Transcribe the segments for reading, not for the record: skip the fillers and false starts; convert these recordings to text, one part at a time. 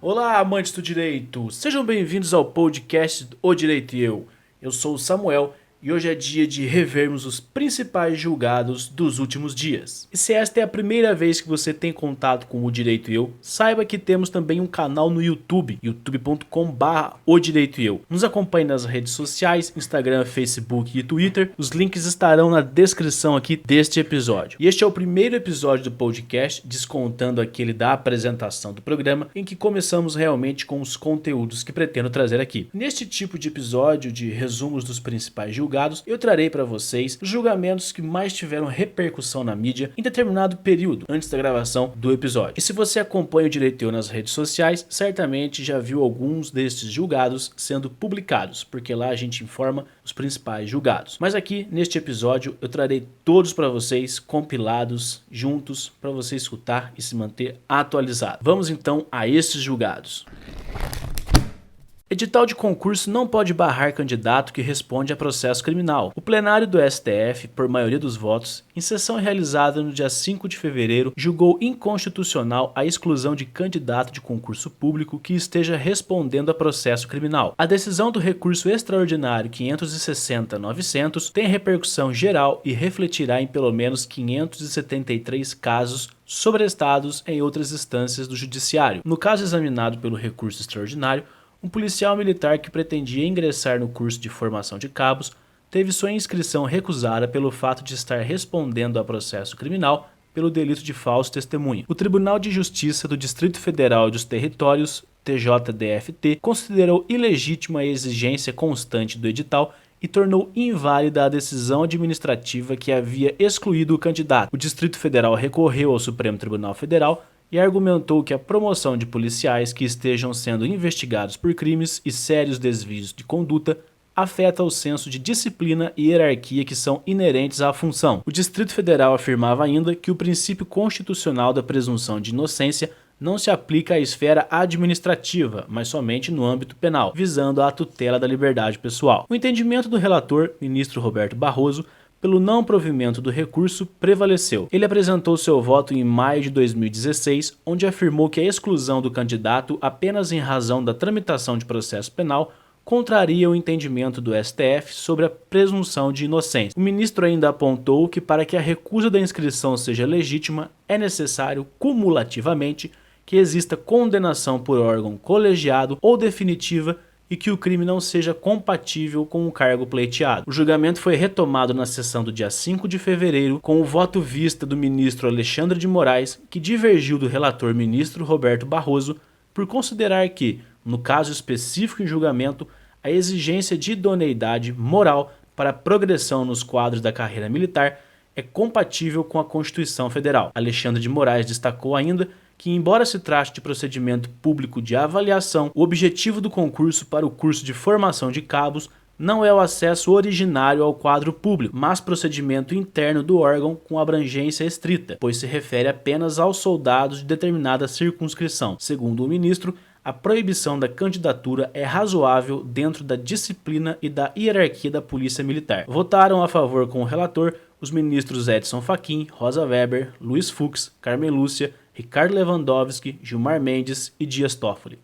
Olá, amantes do direito! Sejam bem-vindos ao podcast O Direito e Eu. Eu sou o Samuel e hoje é dia de revermos os principais julgados dos últimos dias. E se esta é a primeira vez que você tem contato com o Direito e Eu, saiba que temos também um canal no YouTube, youtube.com/O Direito e Eu. Nos acompanhe nas redes sociais, Instagram, Facebook e Twitter. Os links estarão na descrição aqui deste episódio. E este é o primeiro episódio do podcast, descontando aquele da apresentação do programa, em que começamos realmente com os conteúdos que pretendo trazer aqui. Neste tipo de episódio de resumos dos principais julgados, eu trarei para vocês os julgamentos que mais tiveram repercussão na mídia em determinado período antes da gravação do episódio. E se você acompanha o Direito e Eu nas redes sociais, certamente já viu alguns destes julgados sendo publicados, porque lá a gente informa os principais julgados. Mas aqui neste episódio eu trarei todos para vocês compilados juntos para você escutar e se manter atualizado. Vamos então a estes julgados. Edital de concurso não pode barrar candidato que responde a processo criminal. O plenário do STF, por maioria dos votos, em sessão realizada no dia 5 de fevereiro, julgou inconstitucional a exclusão de candidato de concurso público que esteja respondendo a processo criminal. A decisão do recurso extraordinário 560-900 tem repercussão geral e refletirá em pelo menos 573 casos sobrestados em outras instâncias do judiciário. No caso examinado pelo recurso extraordinário, um policial militar que pretendia ingressar no curso de formação de cabos teve sua inscrição recusada pelo fato de estar respondendo a processo criminal pelo delito de falso testemunho. O Tribunal de Justiça do Distrito Federal e dos Territórios, TJDFT, considerou ilegítima a exigência constante do edital e tornou inválida a decisão administrativa que havia excluído o candidato. O Distrito Federal recorreu ao Supremo Tribunal Federal e argumentou que a promoção de policiais que estejam sendo investigados por crimes e sérios desvios de conduta afeta o senso de disciplina e hierarquia que são inerentes à função. O Distrito Federal afirmava ainda que o princípio constitucional da presunção de inocência não se aplica à esfera administrativa, mas somente no âmbito penal, visando a tutela da liberdade pessoal. O entendimento do relator, ministro Roberto Barroso, pelo não provimento do recurso, prevaleceu. Ele apresentou seu voto em maio de 2016, onde afirmou que a exclusão do candidato apenas em razão da tramitação de processo penal contraria o entendimento do STF sobre a presunção de inocência. O ministro ainda apontou que para que a recusa da inscrição seja legítima, é necessário, cumulativamente, que exista condenação por órgão colegiado ou definitiva e que o crime não seja compatível com o cargo pleiteado. O julgamento foi retomado na sessão do dia 5 de fevereiro, com o voto vista do ministro Alexandre de Moraes, que divergiu do relator ministro Roberto Barroso, por considerar que, no caso específico em julgamento, a exigência de idoneidade moral para a progressão nos quadros da carreira militar é compatível com a Constituição Federal. Alexandre de Moraes destacou ainda que, embora se trate de procedimento público de avaliação, o objetivo do concurso para o curso de formação de cabos não é o acesso originário ao quadro público, mas procedimento interno do órgão com abrangência estrita, pois se refere apenas aos soldados de determinada circunscrição. Segundo o ministro, a proibição da candidatura é razoável dentro da disciplina e da hierarquia da Polícia Militar. Votaram a favor com o relator os ministros Edson Fachin, Rosa Weber, Luiz Fux, Carmen Lúcia, Ricardo Lewandowski, Gilmar Mendes e Dias Toffoli.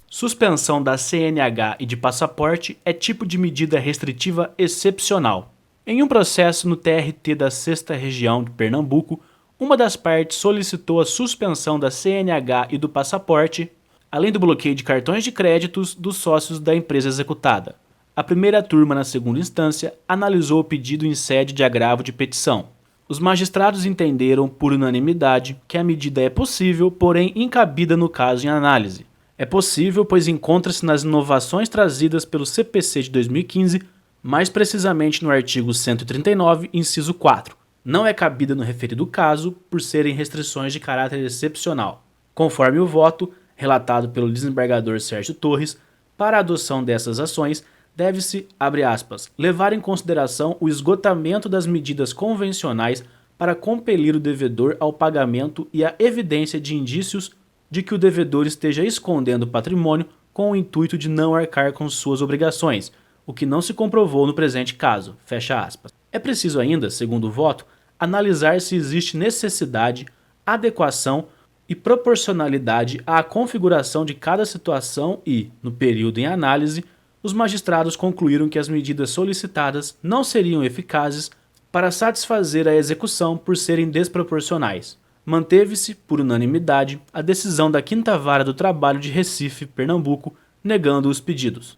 Suspensão da CNH e de passaporte é tipo de medida restritiva excepcional. Em um processo no TRT da 6ª Região de Pernambuco, uma das partes solicitou a suspensão da CNH e do passaporte, além do bloqueio de cartões de créditos dos sócios da empresa executada. A primeira turma, na segunda instância, analisou o pedido em sede de agravo de petição. Os magistrados entenderam, por unanimidade, que a medida é possível, porém incabida no caso em análise. É possível, pois encontra-se nas inovações trazidas pelo CPC de 2015, mais precisamente no artigo 139, inciso 4. Não é cabida no referido caso, por serem restrições de caráter excepcional. Conforme o voto, relatado pelo desembargador Sérgio Torres, para a adoção dessas ações, deve-se, abre aspas, levar em consideração o esgotamento das medidas convencionais para compelir o devedor ao pagamento e a evidência de indícios de que o devedor esteja escondendo patrimônio com o intuito de não arcar com suas obrigações, o que não se comprovou no presente caso, fecha aspas. É preciso ainda, segundo o voto, analisar se existe necessidade, adequação e proporcionalidade à configuração de cada situação e, no período em análise, os magistrados concluíram que as medidas solicitadas não seriam eficazes para satisfazer a execução por serem desproporcionais. Manteve-se, por unanimidade, a decisão da 5ª Vara do Trabalho de Recife, Pernambuco, negando os pedidos.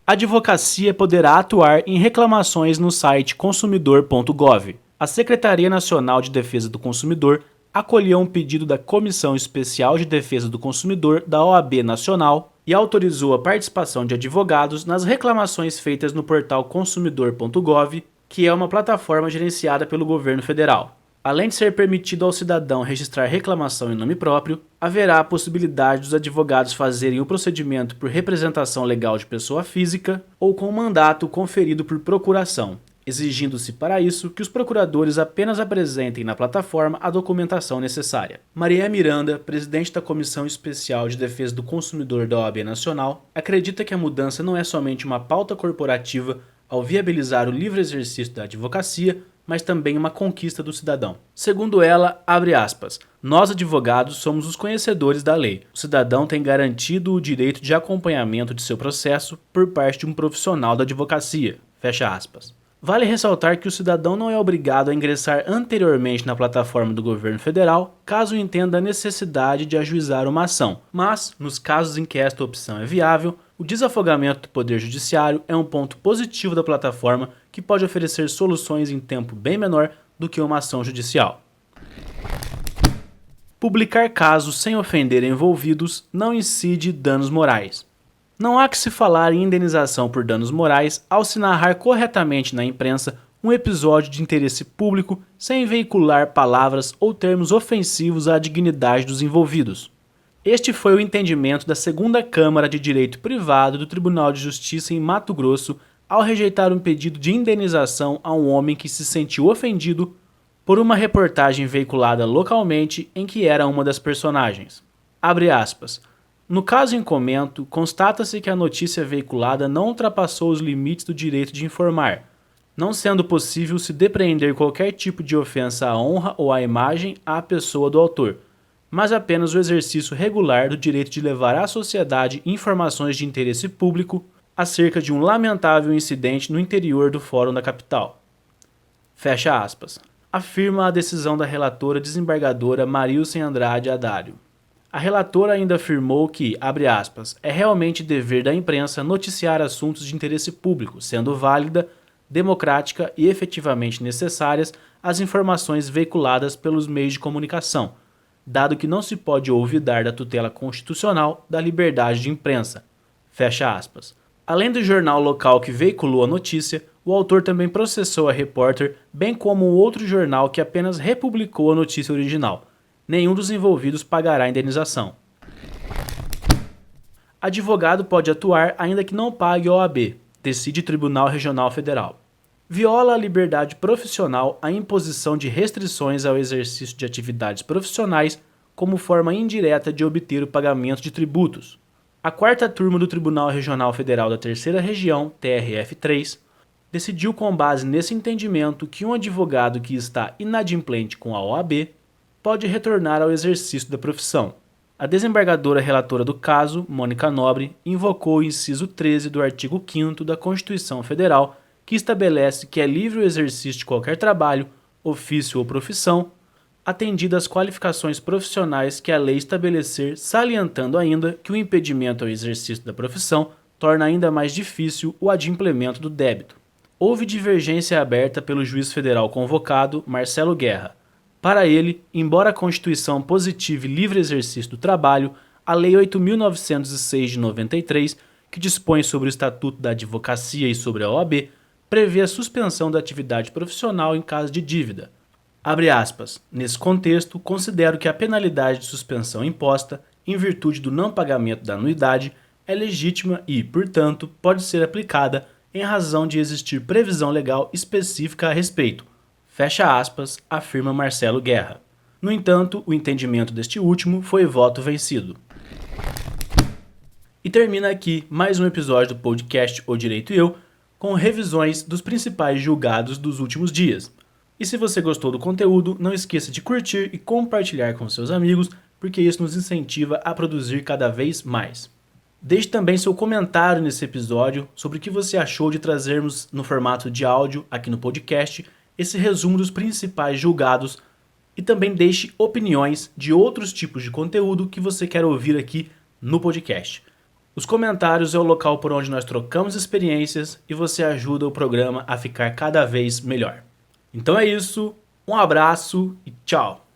A advocacia poderá atuar em reclamações no site consumidor.gov. A Secretaria Nacional de Defesa do Consumidor acolheu um pedido da Comissão Especial de Defesa do Consumidor da OAB Nacional e autorizou a participação de advogados nas reclamações feitas no portal consumidor.gov, que é uma plataforma gerenciada pelo governo federal. Além de ser permitido ao cidadão registrar reclamação em nome próprio, haverá a possibilidade dos advogados fazerem o procedimento por representação legal de pessoa física ou com mandato conferido por procuração, exigindo-se para isso que os procuradores apenas apresentem na plataforma a documentação necessária. Maria Miranda, presidente da Comissão Especial de Defesa do Consumidor da OAB Nacional, acredita que a mudança não é somente uma pauta corporativa ao viabilizar o livre exercício da advocacia, mas também uma conquista do cidadão. Segundo ela, abre aspas, nós advogados somos os conhecedores da lei. O cidadão tem garantido o direito de acompanhamento de seu processo por parte de um profissional da advocacia. Fecha aspas. Vale ressaltar que o cidadão não é obrigado a ingressar anteriormente na plataforma do governo federal, caso entenda a necessidade de ajuizar uma ação, mas, nos casos em que esta opção é viável, o desafogamento do Poder Judiciário é um ponto positivo da plataforma que pode oferecer soluções em tempo bem menor do que uma ação judicial. Publicar casos sem ofender envolvidos não incide danos morais. Não há que se falar em indenização por danos morais ao se narrar corretamente na imprensa um episódio de interesse público sem veicular palavras ou termos ofensivos à dignidade dos envolvidos. Este foi o entendimento da 2ª Câmara de Direito Privado do Tribunal de Justiça em Mato Grosso ao rejeitar um pedido de indenização a um homem que se sentiu ofendido por uma reportagem veiculada localmente em que era uma das personagens. Abre aspas. No caso em comento, constata-se que a notícia veiculada não ultrapassou os limites do direito de informar, não sendo possível se depreender qualquer tipo de ofensa à honra ou à imagem à pessoa do autor, mas apenas o exercício regular do direito de levar à sociedade informações de interesse público acerca de um lamentável incidente no interior do Fórum da capital. Fecha aspas. Afirma a decisão da relatora desembargadora Marilsen Andrade Adário. A relatora ainda afirmou que, abre aspas, é realmente dever da imprensa noticiar assuntos de interesse público, sendo válida, democrática e efetivamente necessárias as informações veiculadas pelos meios de comunicação, dado que não se pode olvidar da tutela constitucional da liberdade de imprensa. Fecha aspas. Além do jornal local que veiculou a notícia, o autor também processou a repórter, bem como o outro jornal que apenas republicou a notícia original. Nenhum dos envolvidos pagará a indenização. Advogado pode atuar ainda que não pague OAB, decide Tribunal Regional Federal. Viola a liberdade profissional a imposição de restrições ao exercício de atividades profissionais como forma indireta de obter o pagamento de tributos. A 4ª Turma do Tribunal Regional Federal da 3ª Região, TRF3, decidiu com base nesse entendimento que um advogado que está inadimplente com a OAB pode retornar ao exercício da profissão. A desembargadora relatora do caso, Mônica Nobre, invocou o inciso 13 do artigo 5º da Constituição Federal, que estabelece que é livre o exercício de qualquer trabalho, ofício ou profissão, atendidas as qualificações profissionais que a lei estabelecer, salientando ainda que o impedimento ao exercício da profissão torna ainda mais difícil o adimplemento do débito. Houve divergência aberta pelo juiz federal convocado, Marcelo Guerra. Para ele, embora a Constituição positive livre exercício do trabalho, a Lei 8.906 de 93, que dispõe sobre o Estatuto da Advocacia e sobre a OAB, prevê a suspensão da atividade profissional em caso de dívida. Abre aspas. Nesse contexto, considero que a penalidade de suspensão imposta, em virtude do não pagamento da anuidade, é legítima e, portanto, pode ser aplicada em razão de existir previsão legal específica a respeito. Fecha aspas, afirma Marcelo Guerra. No entanto, o entendimento deste último foi voto vencido. E termina aqui mais um episódio do podcast O Direito e Eu, com revisões dos principais julgados dos últimos dias. E se você gostou do conteúdo, não esqueça de curtir e compartilhar com seus amigos, porque isso nos incentiva a produzir cada vez mais. Deixe também seu comentário nesse episódio sobre o que você achou de trazermos no formato de áudio aqui no podcast esse resumo dos principais julgados e também deixe opiniões de outros tipos de conteúdo que você quer ouvir aqui no podcast. Os comentários é o local por onde nós trocamos experiências e você ajuda o programa a ficar cada vez melhor. Então é isso, um abraço e tchau!